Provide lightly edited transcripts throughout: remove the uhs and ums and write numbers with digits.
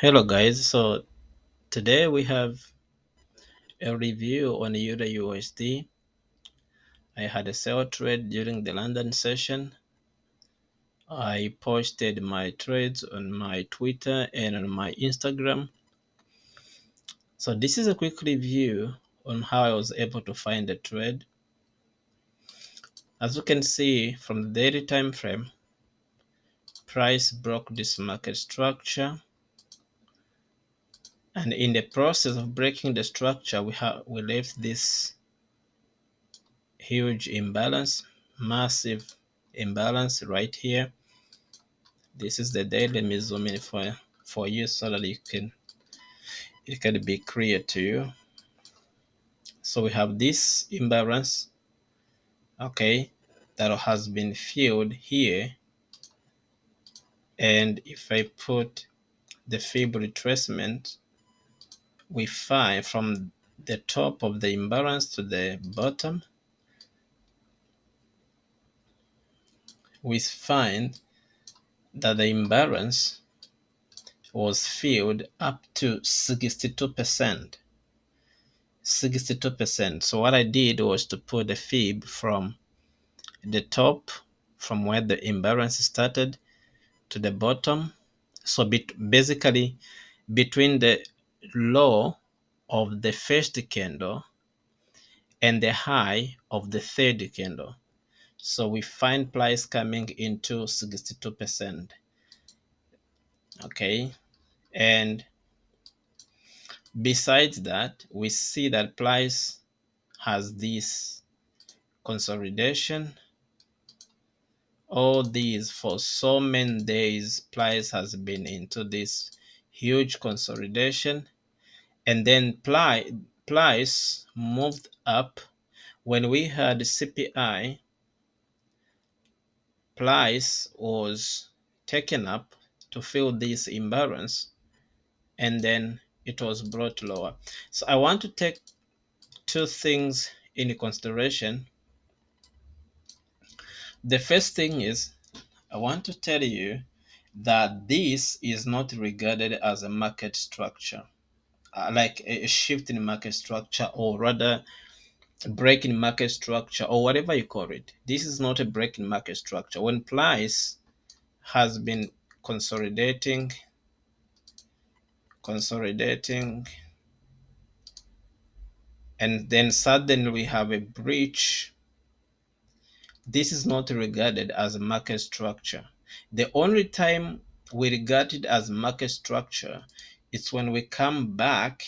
Hello guys, so today we have a review on USD. I had a sell trade during the London session. I posted my trades on my Twitter and on my Instagram. So this is a quick review on how I was able to find the trade. As you can see from the daily time frame, price broke this market structure, and in the process of breaking the structure, we left this huge imbalance, massive imbalance right here. This is the day. Let me zoom in for you so that it can be clear to you. So we have this imbalance, okay, that has been filled here. And if I put the fib retracement, we find from the top of the imbalance to the bottom, we find that the imbalance was filled up to 62%. 62%. So what I did was to put the fib from the top, from where the imbalance started, to the bottom. So basically between the low of the first candle and the high of the third candle. So we find price coming into 62%. Okay. And besides that, we see that price has this consolidation. All these, for so many days, price has been into this huge consolidation, and then price moved up. When we had CPI, price was taken up to fill this imbalance, and then it was brought lower. So I want to take two things into consideration. The first thing is, I want to tell you that this is not regarded as a market structure, like a shift in market structure, or rather a break in market structure, or whatever you call it. This is not a break in market structure. When price has been consolidating, and then suddenly we have a breach, this is not regarded as a market structure. The only time we regard it as market structure is when we come back,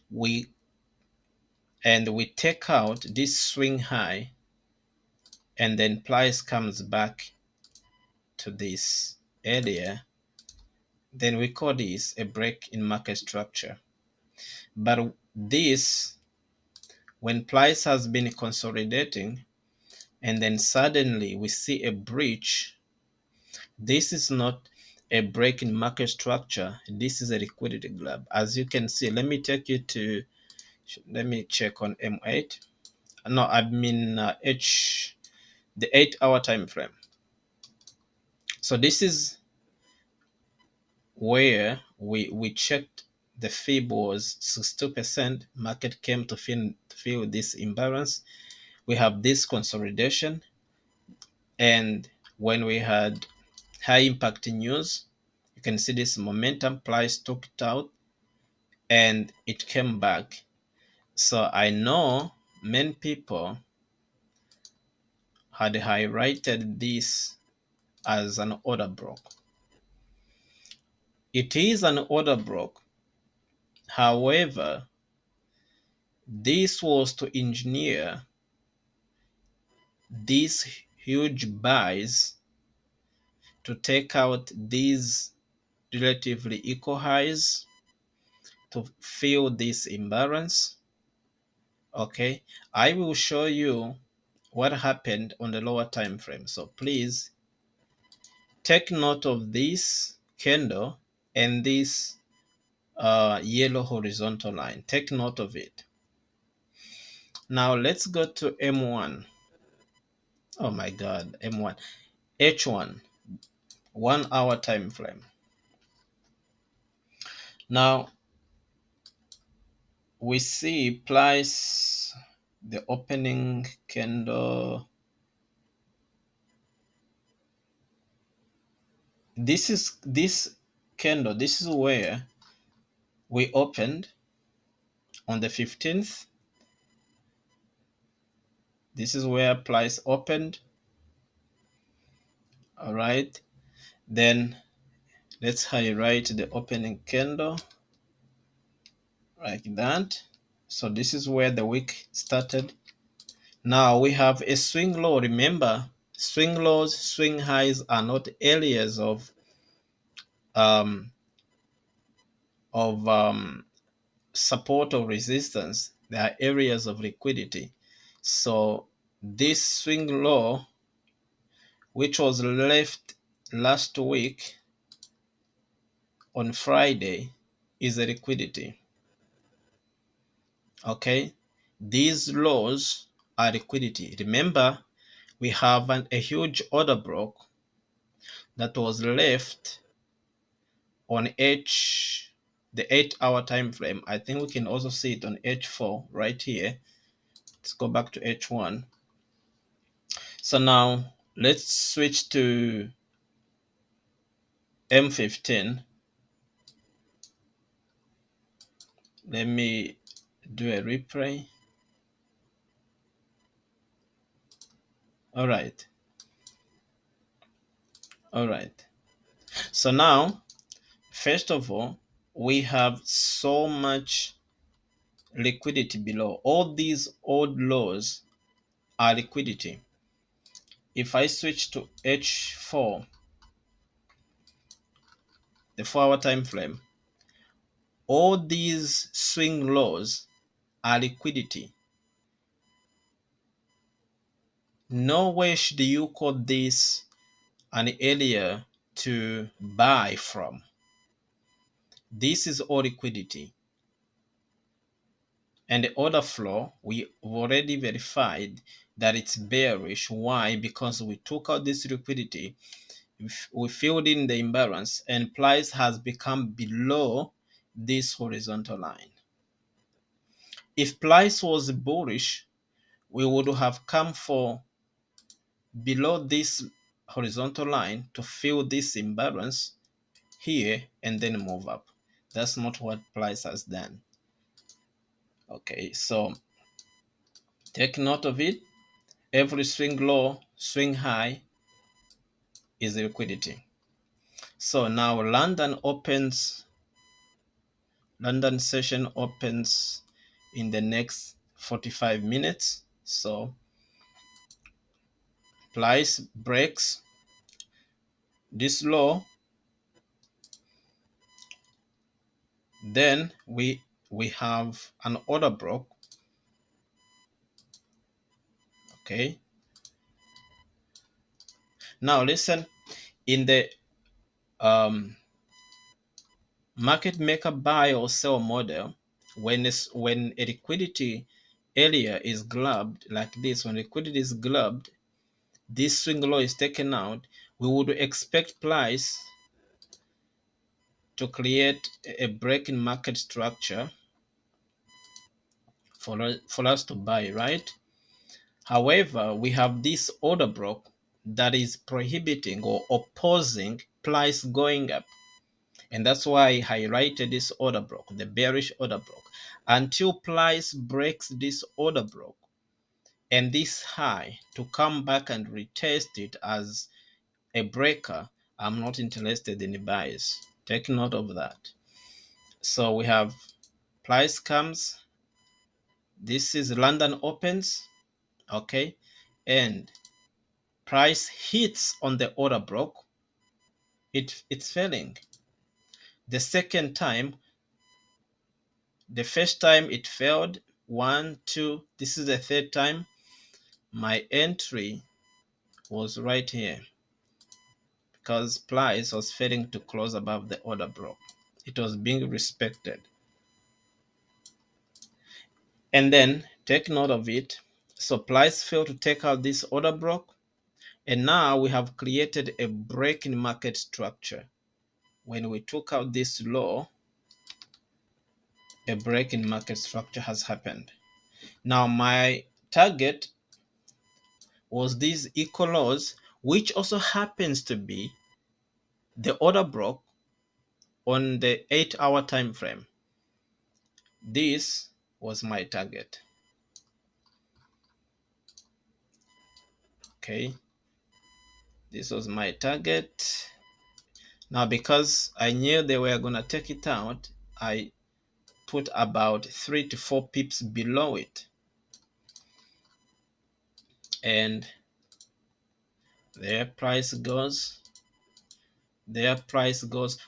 we take out this swing high, and then price comes back to this area. Then we call this a break in market structure. But this, when price has been consolidating and then suddenly we see a breach, this is not a break in market structure. This is a liquidity grab. As you can see, let me take you to, let me check on M8. No, I mean the 8-hour time frame. So this is where we checked the fib was 62%. Market came to fill this imbalance. We have this consolidation, and when we had high impact news, you can see this momentum, price took it out and it came back. So I know many people had highlighted this as an order block. It is an order block. However, this was to engineer these huge buys to take out these relatively equal highs to fill this imbalance. Okay, I will show you what happened on the lower time frame. So please take note of this candle and this yellow horizontal line. Take note of it. Now let's go to M1. Oh my God, M1, H1, 1 hour time frame. Now we see price, the opening candle. This candle, this is where we opened on the 15th. This is where price opened. All right, then let's highlight the opening candle like that. So this is where the wick started. Now we have a swing low. Remember, swing lows, swing highs are not areas um, of support or resistance. They are areas of liquidity. So this swing low, which was left last week on Friday, is a liquidity. Okay, these lows are liquidity. Remember, we have a huge order block that was left on the 8-hour time frame. I think we can also see it on H4 right here. Let's go back to H1. So now let's switch to M15. Let me do a replay. All right. All right. So now, first of all, we have so much liquidity below. All these old lows are liquidity. If I switch to H4, the 4-hour time frame, all these swing lows are liquidity. No way should you call this an area to buy from. This is all liquidity. And the order flow, we already verified that it's bearish. Why? Because we took out this liquidity, we filled in the imbalance, and price has become below this horizontal line. If price was bullish, we would have come for below this horizontal line to fill this imbalance here and then move up. That's not what price has done. Okay, so take note of it. Every swing low, swing high is liquidity. So now London session opens in the next 45 minutes. So price breaks this low, then we have an order block. Okay, now listen, in the market maker buy or sell model, when a liquidity area is grabbed like this, when liquidity is grabbed, this swing low is taken out, we would expect price to create a break in market structure for us to buy, right? However, we have this order block that is prohibiting or opposing price going up. And that's why I highlighted this order block, the bearish order block. Until price breaks this order block and this high to come back and retest it as a breaker, I'm not interested in the buys. Take note of that. So we have price comes, this is London opens, okay, and price hits on the order block, it's failing. The second time, the first time it failed, 1, 2, this is the third time. My entry was right here because price was failing to close above the order block. It was being respected. And then take note of it. So price failed to take out this order block. And now we have created a break in market structure. When we took out this low, a break in market structure has happened. Now my target was these equal lows, which also happens to be the order block on the 8-hour time frame. This was my target. Okay, this was my target. Now because I knew they were gonna take it out, I put about 3 to 4 pips below it, and their price goes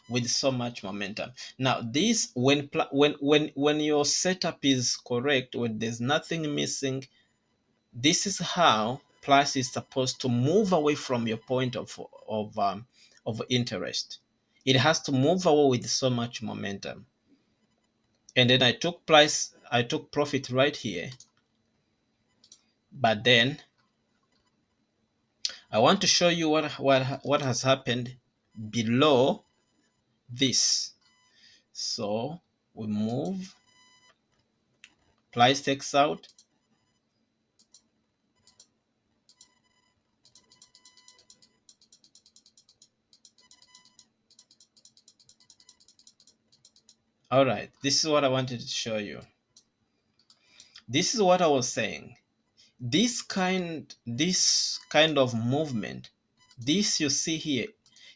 with so much momentum. Now this, when your setup is correct, when there's nothing missing, this is how price is supposed to move away from your point of interest. It has to move away with so much momentum. And then I took profit right here. But then I want to show you what has happened below this. So we move, price takes out, all right, this is what I wanted to show you. This is what I was saying. This kind of movement, this you see here,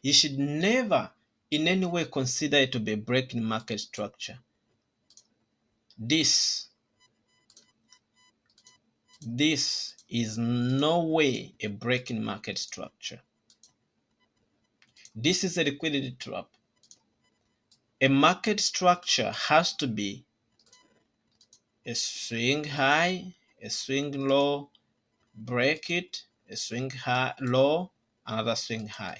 you should never in any way consider it to be a break in market structure. This is no way a break in market structure. This is a liquidity trap. A market structure has to be a swing high, a swing low, break it, a swing high, low, another swing high.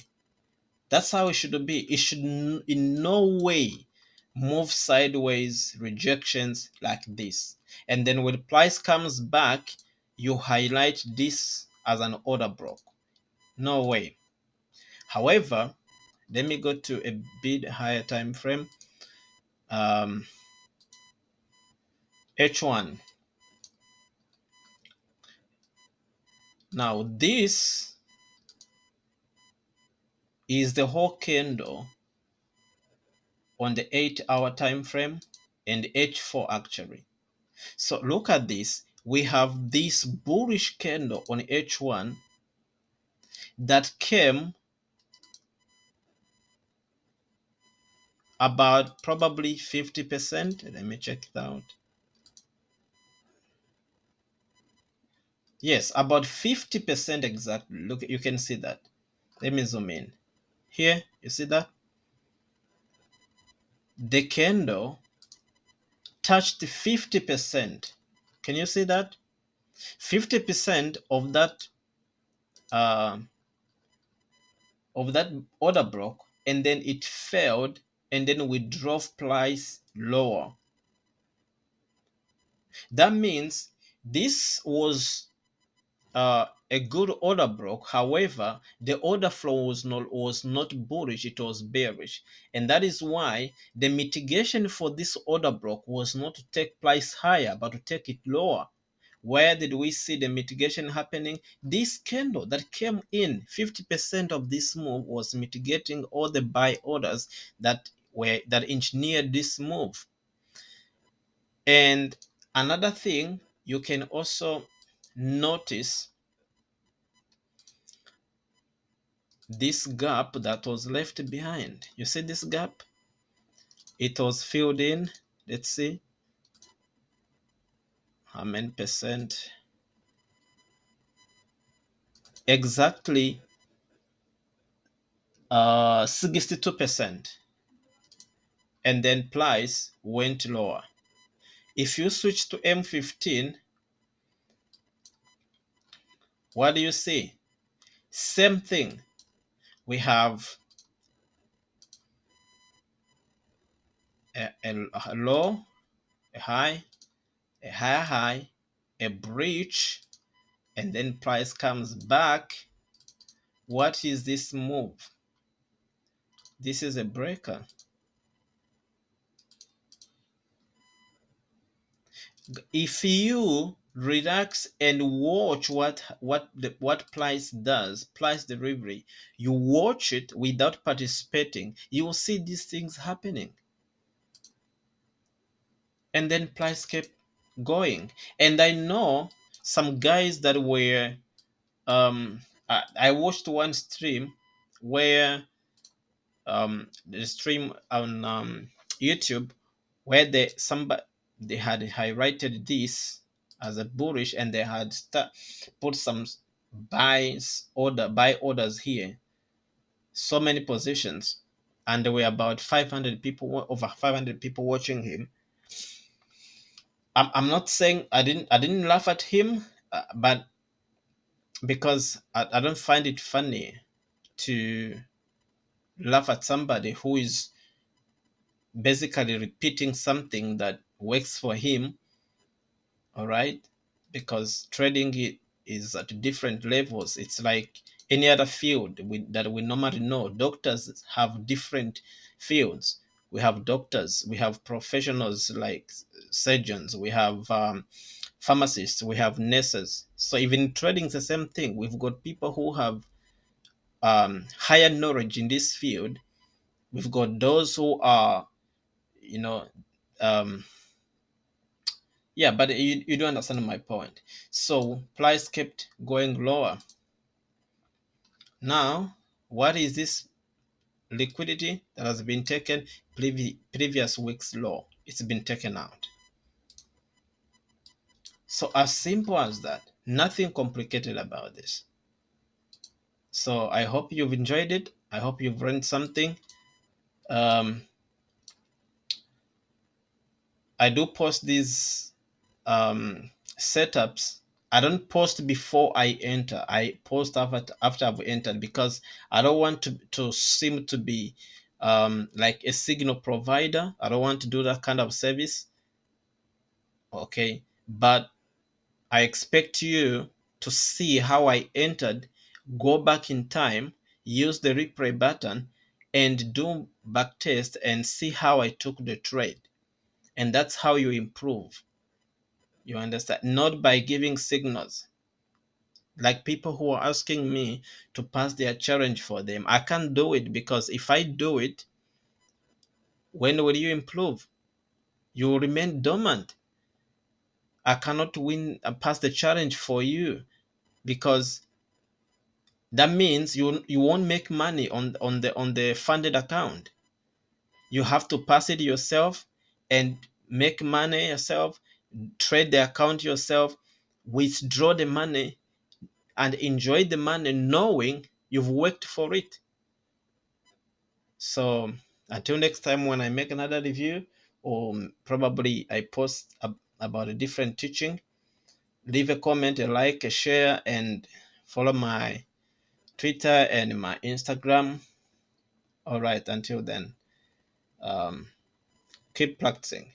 That's how it should be. It should in no way move sideways, rejections like this. And then when the price comes back, you highlight this as an order block. No way. However, let me go to a bit higher time frame. H1. Now this is the whole candle on the 8-hour time frame and H4 actually. So look at this. We have this bullish candle on H1 that came about probably 50%. Let me check it out. Yes, about 50% exactly. Look, you can see that. Let me zoom in. Here, you see that? The candle touched 50%. Can you see that? 50% uh, of that order block, and then it failed, and then we drove price lower. That means this was a good order block. However, the order flow was not bullish, it was bearish. And that is why the mitigation for this order block was not to take price higher, but to take it lower. Where did we see the mitigation happening? This candle that came in, 50% of this move was mitigating all the buy orders that engineered this move. And another thing you can also notice, this gap that was left behind. You see this gap? It was filled in. Let's see how many percent. Exactly 62%. And then price went lower. If you switch to M15, what do you see? Same thing. We have a low, a high, a higher high, a breach, and then price comes back. What is this move? This is a breaker. If you relax and watch what Price does, Price delivery, you watch it without participating, you will see these things happening. And then Price kept going. And I know some guys that were I watched one stream where the stream on YouTube where they had highlighted this as a bullish, and they had put some buy orders here, so many positions, and there were about 500 people, over 500 people watching him. I'm not saying I didn't laugh at him, but because I don't find it funny to laugh at somebody who is basically repeating something that works for him. All right, because trading is at different levels. It's like any other field that we normally know. Doctors have different fields. We have doctors, we have professionals like surgeons, we have pharmacists, we have nurses. So even trading is the same thing. We've got people who have higher knowledge in this field. We've got those who are, you know, um, yeah, but you do understand my point. So price kept going lower. Now, what is this liquidity that has been taken? Previous week's low, it's been taken out. So as simple as that, nothing complicated about this. So I hope you've enjoyed it. I hope you've learned something. um, I do post these setups. I don't post before I enter. I post after I've entered, because I don't want to seem to be like a signal provider. I don't want to do that kind of service. Okay, but I expect you to see how I entered, go back in time, use the replay button, and do back test and see how I took the trade. And that's how you improve. You understand? Not by giving signals. Like people who are asking me to pass their challenge for them. I can't do it, because if I do it, when will you improve? You will remain dormant. I cannot win and pass the challenge for you, because that means you won't make money on the funded account. You have to pass it yourself and make money yourself, trade the account yourself, withdraw the money, and enjoy the money knowing you've worked for it. So until next time, when I make another review, or probably I post about a different teaching, leave a comment, a like, a share, and follow my Twitter and my Instagram. All right, until then, um, keep practicing.